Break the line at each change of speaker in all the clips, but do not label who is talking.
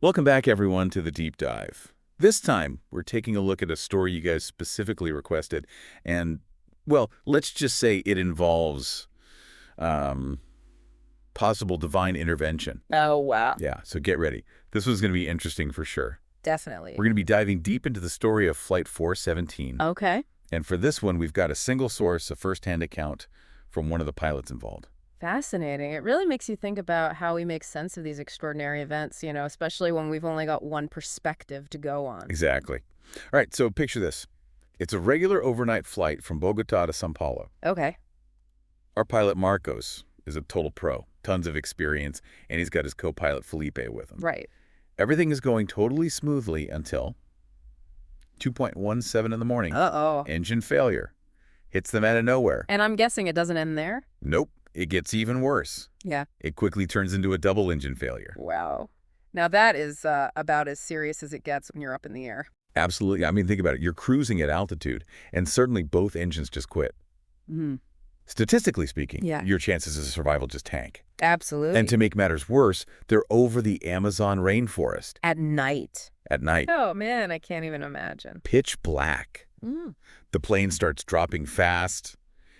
Welcome back, everyone, to the Deep Dive. This time, we're taking a look at a story you guys specifically requested, and, well, let's just say it involves um, possible divine intervention.
Oh, wow.
Yeah, so get ready. This one's going to be interesting for sure.
Definitely.
We're going to be diving deep into the story of Flight 417.
Okay.
And for this one, we've got a single source, a first-hand account from one of the pilots involved.
Fascinating. It really makes you think about how we make sense of these extraordinary events, especially when we've only got one perspective to go on.
Exactly. All right, so picture this. It's a regular overnight flight from Bogota to São Paulo.
Okay.
Our pilot, Marcos, is a total pro, tons of experience, and he's got his co-pilot, Felipe, with him.
Right.
Everything is going totally smoothly until 2:17 in the morning.
Uh-oh.
Engine failure. Hits them out of nowhere.
And I'm guessing it doesn't end there?
Nope. It gets even worse.
Yeah.
It quickly turns into a double engine failure.
Wow. Now that is about as serious as it gets when you're up in the air.
Absolutely. I mean, think about it. You're cruising at altitude, and suddenly both engines just quit. Statistically speaking,
Yeah.
your chances of survival just tank.
Absolutely.
And to make matters worse, they're over the Amazon rainforest
At night.
at night.
Oh, man, I can't even imagine.
Pitch black. The plane starts dropping fast,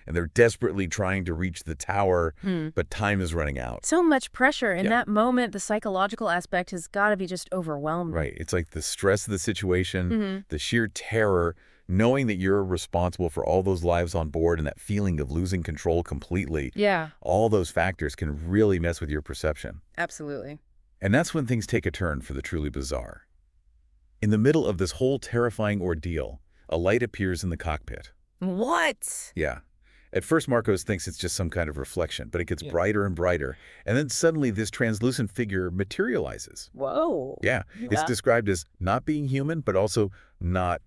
and they're desperately trying to reach the tower, but time is running out.
So much pressure. In
Yeah.
that moment, the psychological aspect has got to be just overwhelming.
Right. It's like the stress of the situation, the sheer terror, knowing that you're responsible for all those lives on board and that feeling of losing control completely.
Yeah,
All those factors can really mess with your perception.
absolutely.
And that's when things take a turn for the truly bizarre. In the middle of this whole terrifying ordeal, a light appears in the cockpit.
What?
Yeah. At first, Marcos thinks it's just some kind of reflection, but it gets brighter and brighter, and then suddenly this translucent figure materializes.
Whoa.
Yeah, it's described as not being human, but also not,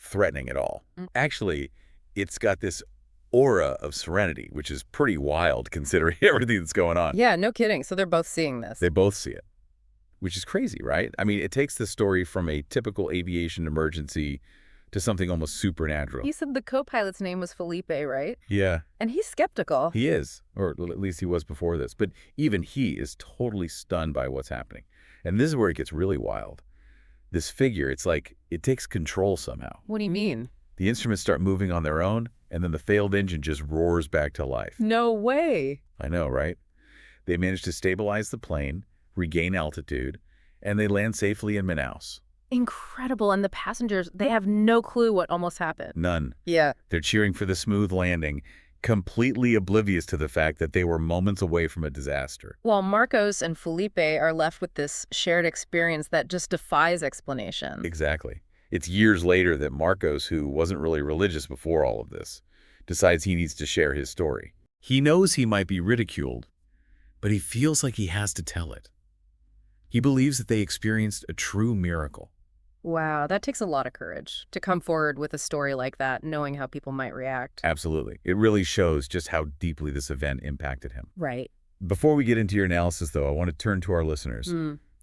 threatening at all. Actually, it's got this aura of serenity, which is pretty wild considering everything that's going on.
Yeah, no kidding. So they're both seeing this.
They both see it, which is crazy, right? I mean, it takes the story from a typical aviation emergency to something almost supernatural.
You said the co-pilot's name was Felipe, right?
Yeah,
And he's skeptical.
he is, or at least he was before this. But even he is totally stunned by what's happening. And this is where it gets really wild. This figure, it's like it takes control somehow.
What do you mean?
The instruments start moving on their own, and then the failed engine just roars back to life.
No way.
I know, right? They manage to stabilize the plane, regain altitude, and they land safely in Manaus.
Incredible. And the passengers, they have no clue what almost happened.
None.
Yeah.
They're cheering for the smooth landing, completely oblivious to the fact that they were moments away from a disaster.
While Marcos and Felipe are left with this shared experience that just defies explanation.
Exactly. It's years later that Marcos, who wasn't really religious before all of this, decides he needs to share his story. He knows he might be ridiculed, but he feels like he has to tell it. He believes that they experienced a true miracle.
Wow, that takes a lot of courage to come forward with a story like that, knowing how people might react.
Absolutely. It really shows just how deeply this event impacted him.
Right.
Before we get into your analysis, though, I want to turn to our listeners.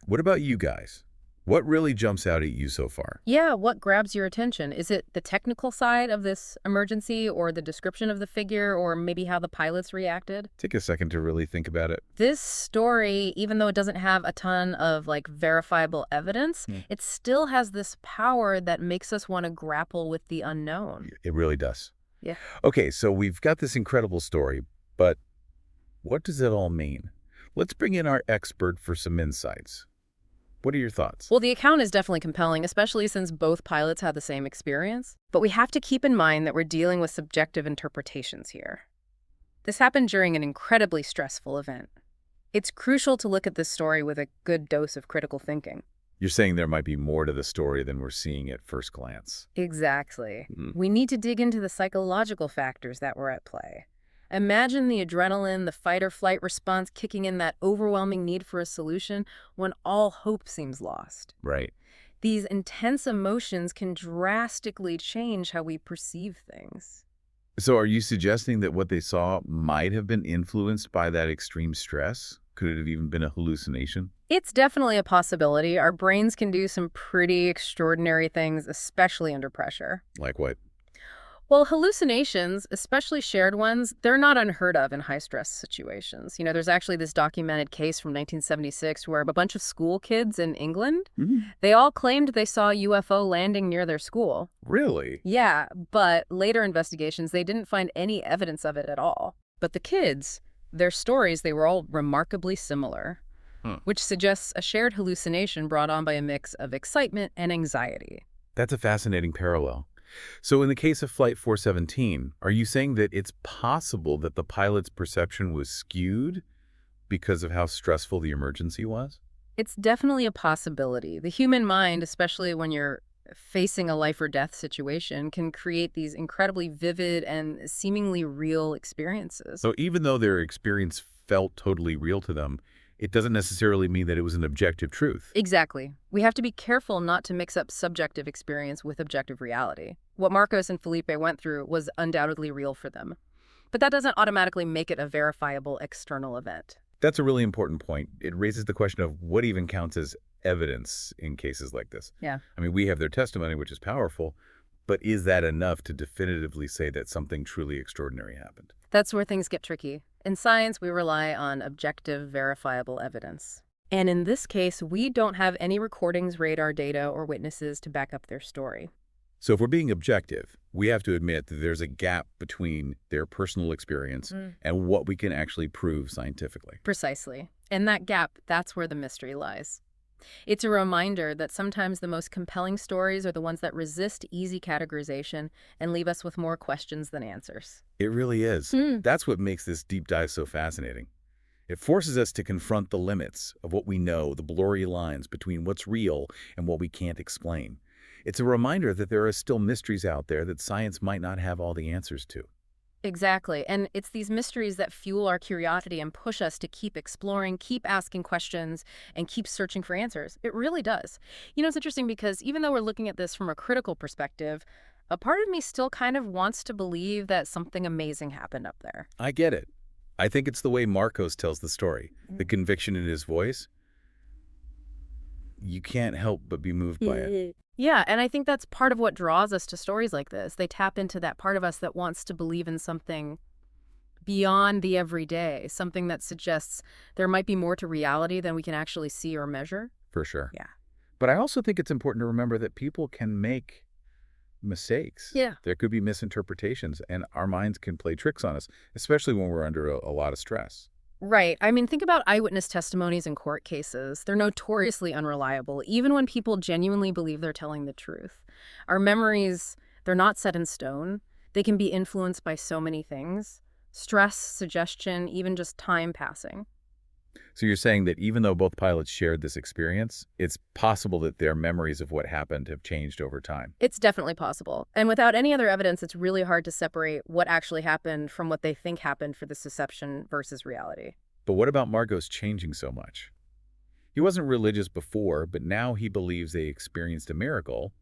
What about you guys? What really jumps out at you so far?
Yeah, what grabs your attention? Is it the technical side of this emergency or the description of the figure or maybe how the pilots reacted?
Take a second to really think about it.
This story, even though it doesn't have a ton of verifiable evidence, it still has this power that makes us want to grapple with the unknown.
It really does.
Yeah.
Okay, so we've got this incredible story, but what does it all mean? Let's bring in our expert for some insights. What are your thoughts?
Well, the account is definitely compelling, especially since both pilots had the same experience. But we have to keep in mind that we're dealing with subjective interpretations here. This happened during an incredibly stressful event. It's crucial to look at this story with a good dose of critical thinking.
You're saying there might be more to the story than we're seeing at first glance.
Exactly. We need to dig into the psychological factors that were at play. Imagine the adrenaline, the fight-or-flight response kicking in that overwhelming need for a solution when all hope seems lost.
Right.
These intense emotions can drastically change how we perceive things.
So are you suggesting that what they saw might have been influenced by that extreme stress? Could it have even been a hallucination?
It's definitely a possibility. Our brains can do some pretty extraordinary things, especially under pressure.
Like what?
Well, hallucinations, especially shared ones, they're not unheard of in high-stress situations. There's actually this documented case from 1976 where a bunch of school kids in England,
Mhm.
they all claimed they saw a UFO landing near their school.
Really?
Yeah, but later investigations, they didn't find any evidence of it at all. But the kids, their stories, they were all remarkably similar,
Huh.
which suggests a shared hallucination brought on by a mix of excitement and anxiety.
That's a fascinating parallel. So in the case of Flight 417, are you saying that it's possible that the pilot's perception was skewed because of how stressful the emergency was?
It's definitely a possibility. The human mind, especially when you're facing a life or death situation, can create these incredibly vivid and seemingly real experiences.
So even though their experience felt totally real to them, it doesn't necessarily mean that it was an objective truth.
Exactly. We have to be careful not to mix up subjective experience with objective reality. What Marcos and Felipe went through was undoubtedly real for them. But that doesn't automatically make it a verifiable external event.
That's a really important point. It raises the question of what even counts as evidence in cases like this.
Yeah.
I mean, we have their testimony, which is powerful, but is that enough to definitively say that something truly extraordinary happened?
That's where things get tricky. In science, we rely on objective, verifiable evidence. And in this case, we don't have any recordings, radar data, or witnesses to back up their story.
So if we're being objective, we have to admit that there's a gap between their personal experience and what we can actually prove scientifically.
Precisely. And that gap, that's where the mystery lies. It's a reminder that sometimes the most compelling stories are the ones that resist easy categorization and leave us with more questions than answers.
It really is.
Hmm.
That's what makes this deep dive so fascinating. It forces us to confront the limits of what we know, the blurry lines between what's real and what we can't explain. It's a reminder that there are still mysteries out there that science might not have all the answers to.
Exactly. And it's these mysteries that fuel our curiosity and push us to keep exploring, keep asking questions, and keep searching for answers. It really does. It's interesting because even though we're looking at this from a critical perspective, a part of me still kind of wants to believe that something amazing happened up there.
I get it. I think it's the way Marcos tells the story, the conviction in his voice. You can't help but be moved by it.
Yeah, and I think that's part of what draws us to stories like this. They tap into that part of us that wants to believe in something beyond the everyday, something that suggests there might be more to reality than we can actually see or measure.
For sure.
Yeah.
But I also think it's important to remember that people can make mistakes.
Yeah.
There could be misinterpretations, and our minds can play tricks on us, especially when we're under a lot of stress.
Right. I mean, think about eyewitness testimonies in court cases. They're notoriously unreliable, even when people genuinely believe they're telling the truth. Our memories, they're not set in stone. They can be influenced by so many things: stress, suggestion, even just time passing.
So you're saying that even though both pilots shared this experience, it's possible that their memories of what happened have changed over time.
It's definitely possible. And without any other evidence, it's really hard to separate what actually happened from what they think happened for this deception versus reality.
But what about Margot's changing so much? He wasn't religious before, but now he believes they experienced a miracle.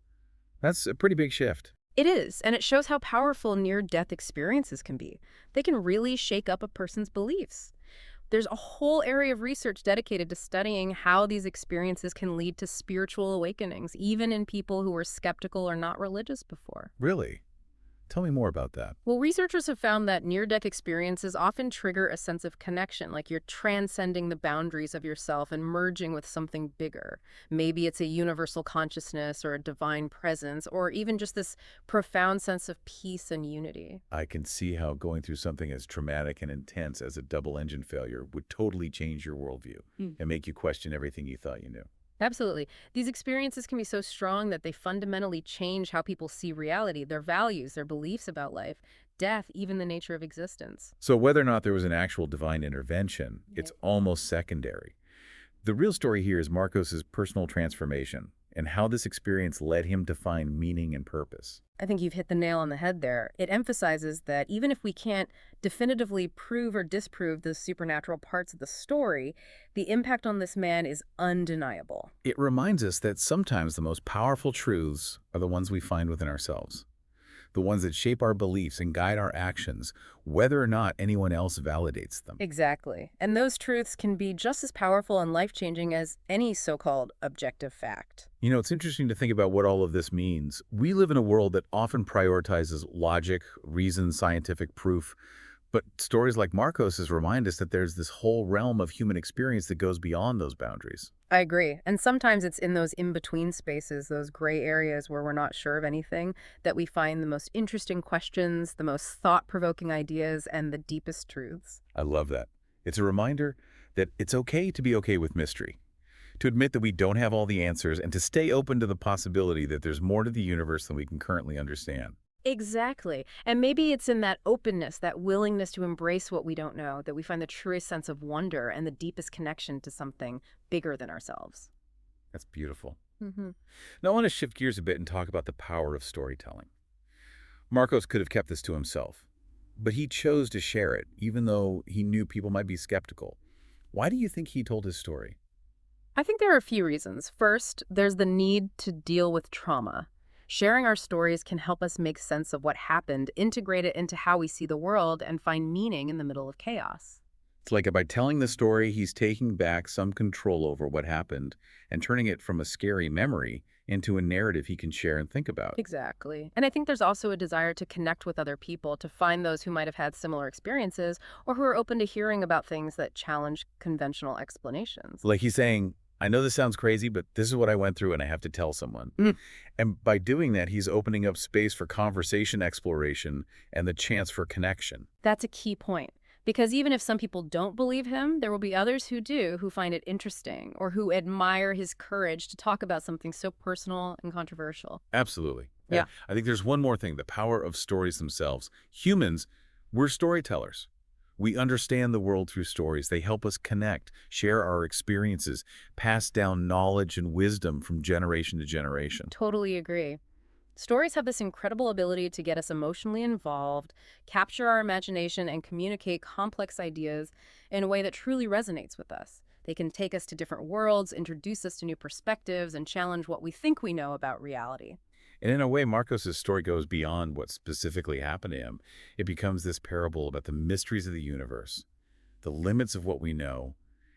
That's a pretty big shift.
It is, and it shows how powerful near-death experiences can be. They can really shake up a person's beliefs. There's a whole area of research dedicated to studying how these experiences can lead to spiritual awakenings, even in people who were skeptical or not religious before.
Really? Tell me more about that.
Well, researchers have found that near-death experiences often trigger a sense of connection, like you're transcending the boundaries of yourself and merging with something bigger. Maybe it's a universal consciousness or a divine presence, or even just this profound sense of peace and unity.
I can see how going through something as traumatic and intense as a double engine failure would totally change your worldview and make you question everything you thought you knew.
Absolutely. These experiences can be so strong that they fundamentally change how people see reality, their values, their beliefs about life, death, even the nature of existence.
So whether or not there was an actual divine intervention, it's almost secondary. The real story here is Marcos's personal transformation and how this experience led him to find meaning and purpose.
I think you've hit the nail on the head there. It emphasizes that even if we can't definitively prove or disprove the supernatural parts of the story, the impact on this man is undeniable.
It reminds us that sometimes the most powerful truths are the ones we find within ourselves. the ones that shape our beliefs and guide our actions, whether or not anyone else validates them.
Exactly. And those truths can be just as powerful and life-changing as any so-called objective fact.
You know, it's interesting to think about what all of this means. We live in a world that often prioritizes logic, reason, scientific proof, but stories like Marcos's remind us that there's this whole realm of human experience that goes beyond those boundaries.
I agree. And sometimes it's in those in-between spaces, those gray areas where we're not sure of anything, that we find the most interesting questions, the most thought-provoking ideas, and the deepest truths.
I love that. It's a reminder that it's okay to be okay with mystery, to admit that we don't have all the answers, and to stay open to the possibility that there's more to the universe than we can currently understand.
Exactly. And maybe it's in that openness, that willingness to embrace what we don't know, that we find the truest sense of wonder and the deepest connection to something bigger than ourselves.
That's beautiful.
Hmm.
Now I want to shift gears a bit and talk about the power of storytelling. Marcos could have kept this to himself, but he chose to share it, even though he knew people might be skeptical. Why do you think he told his story?
I think there are a few reasons. First, there's the need to deal with trauma. Sharing our stories can help us make sense of what happened, integrate it into how we see the world, and find meaning in the middle of chaos.
It's like by telling the story, he's taking back some control over what happened and turning it from a scary memory into a narrative he can share and think about.
Exactly. And I think there's also a desire to connect with other people, to find those who might have had similar experiences or who are open to hearing about things that challenge conventional explanations.
Like he's saying, I know this sounds crazy, but this is what I went through and I have to tell someone.
Mm.
And by doing that, he's opening up space for conversation exploration and the chance for connection.
That's a key point. Because even if some people don't believe him, there will be others who do, who find it interesting or who admire his courage to talk about something so personal and controversial.
Absolutely.
Yeah.
I think there's one more thing, the power of stories themselves. Humans, we're storytellers. We understand the world through stories. They help us connect, share our experiences, pass down knowledge and wisdom from generation to generation.
Totally agree. Stories have this incredible ability to get us emotionally involved, capture our imagination, and communicate complex ideas in a way that truly resonates with us. They can take us to different worlds, introduce us to new perspectives, and challenge what we think we know about reality.
And in a way, Marcos's story goes beyond what specifically happened to him. It becomes this parable about the mysteries of the universe, the limits of what we know,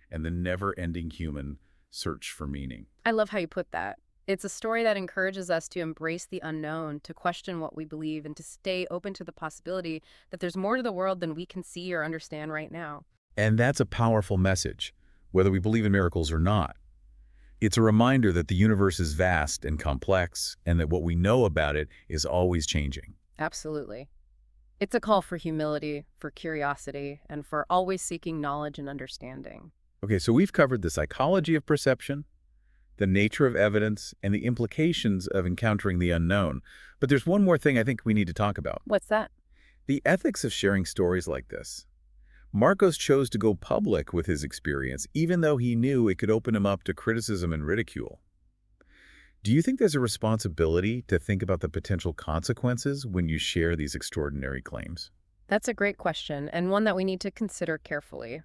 and the never-ending human search for meaning.
I love how you put that. It's a story that encourages us to embrace the unknown, to question what we believe, and to stay open to the possibility that there's more to the world than we can see or understand right now.
And that's a powerful message, whether we believe in miracles or not. It's a reminder that the universe is vast and complex, and that what we know about it is always changing.
Absolutely. It's a call for humility, for curiosity, and for always seeking knowledge and understanding.
Okay, so we've covered the psychology of perception, the nature of evidence, and the implications of encountering the unknown. But there's one more thing I think we need to talk about.
What's that?
The ethics of sharing stories like this. Marcos chose to go public with his experience, even though he knew it could open him up to criticism and ridicule. Do you think there's a responsibility to think about the potential consequences when you share these extraordinary claims?
That's a great question, and one that we need to consider carefully.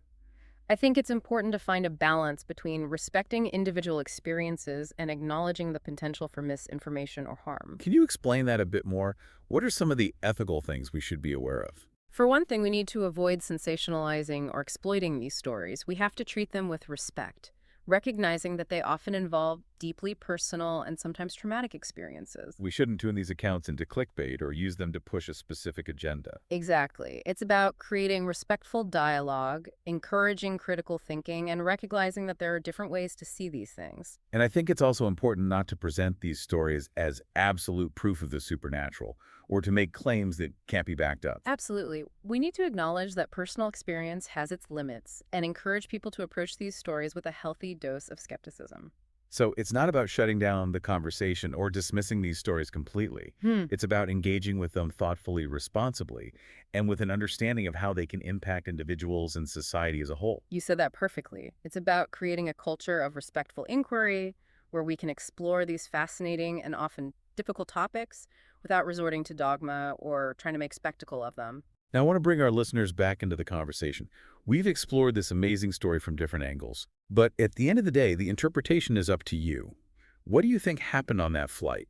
I think it's important to find a balance between respecting individual experiences and acknowledging the potential for misinformation or harm.
Can you explain that a bit more? What are some of the ethical things we should be aware of?
For one thing, we need to avoid sensationalizing or exploiting these stories. We have to treat them with respect, recognizing that they often involve deeply personal and sometimes traumatic experiences.
We shouldn't turn these accounts into clickbait or use them to push a specific agenda.
Exactly. It's about creating respectful dialogue, encouraging critical thinking, and recognizing that there are different ways to see these things.
And I think it's also important not to present these stories as absolute proof of the supernatural or to make claims that can't be backed up.
Absolutely. We need to acknowledge that personal experience has its limits and encourage people to approach these stories with a healthy dose of skepticism.
So it's not about shutting down the conversation or dismissing these stories completely. It's about engaging with them thoughtfully, responsibly, and with an understanding of how they can impact individuals and society as a whole.
You said that perfectly. It's about creating a culture of respectful inquiry where we can explore these fascinating and often difficult topics without resorting to dogma or trying to make spectacle of them.
Now, I want to bring our listeners back into the conversation. We've explored this amazing story from different angles, but at the end of the day, the interpretation is up to you. What do you think happened on that flight?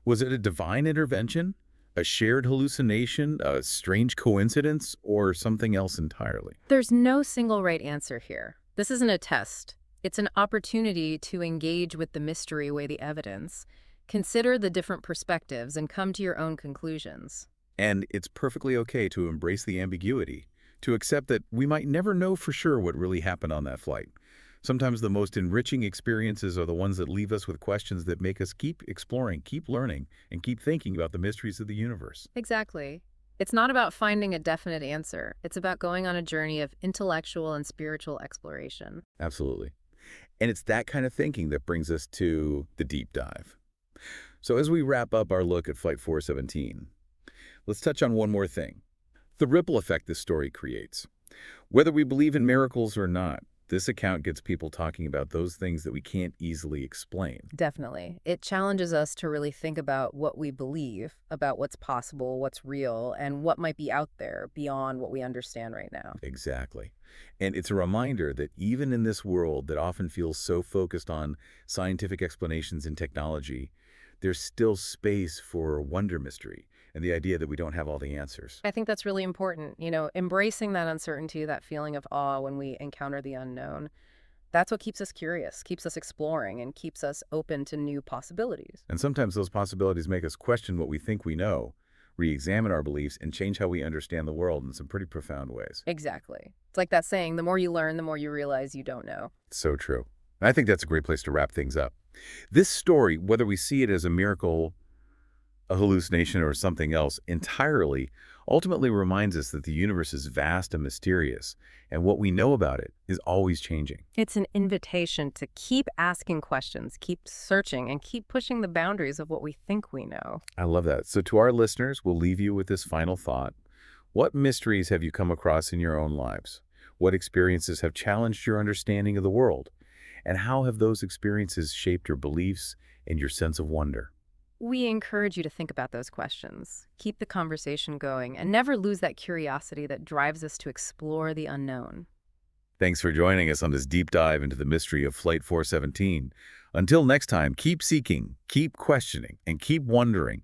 Was it a divine intervention, A shared hallucination, a strange coincidence, or something else entirely?
There's no single right answer here. This isn't a test. It's an opportunity to engage with the mystery, weigh the evidence, consider the different perspectives, and come to your own conclusions.
And it's perfectly okay to embrace the ambiguity, to accept that we might never know for sure what really happened on that flight. Sometimes the most enriching experiences are the ones that leave us with questions that make us keep exploring, keep learning, and keep thinking about the mysteries of the universe.
Exactly. It's not about finding a definite answer. It's about going on a journey of intellectual and spiritual exploration.
Absolutely. And it's that kind of thinking that brings us to the deep dive. So as we wrap up our look at Flight 417, let's touch on one more thing. The ripple effect this story creates. Whether we believe in miracles or not, this account gets people talking about those things that we can't easily explain.
Definitely. It challenges us to really think about what we believe, about what's possible, what's real, and what might be out there beyond what we understand right now.
Exactly. And it's a reminder that even in this world that often feels so focused on scientific explanations and technology, there's still space for wonder mystery and the idea that we don't have all the answers.
I think that's really important. Embracing that uncertainty, that feeling of awe when we encounter the unknown. That's what keeps us curious, keeps us exploring, and keeps us open to new possibilities.
And sometimes those possibilities make us question what we think we know, re-examine our beliefs, and change how we understand the world in some pretty profound ways.
Exactly. It's like that saying, the more you learn, the more you realize you don't know.
So true. I think that's a great place to wrap things up. This story, whether we see it as a miracle, a hallucination, or something else entirely, ultimately reminds us that the universe is vast and mysterious, and what we know about it is always changing.
It's an invitation to keep asking questions, keep searching, and keep pushing the boundaries of what we think we know.
I love that. So to our listeners, we'll leave you with this final thought. What mysteries have you come across in your own lives? What experiences have challenged your understanding of the world? And how have those experiences shaped your beliefs and your sense of wonder?
We encourage you to think about those questions, keep the conversation going, and never lose that curiosity that drives us to explore the unknown.
Thanks for joining us on this deep dive into the mystery of Flight 417. Until next time, keep seeking, keep questioning, and keep wondering,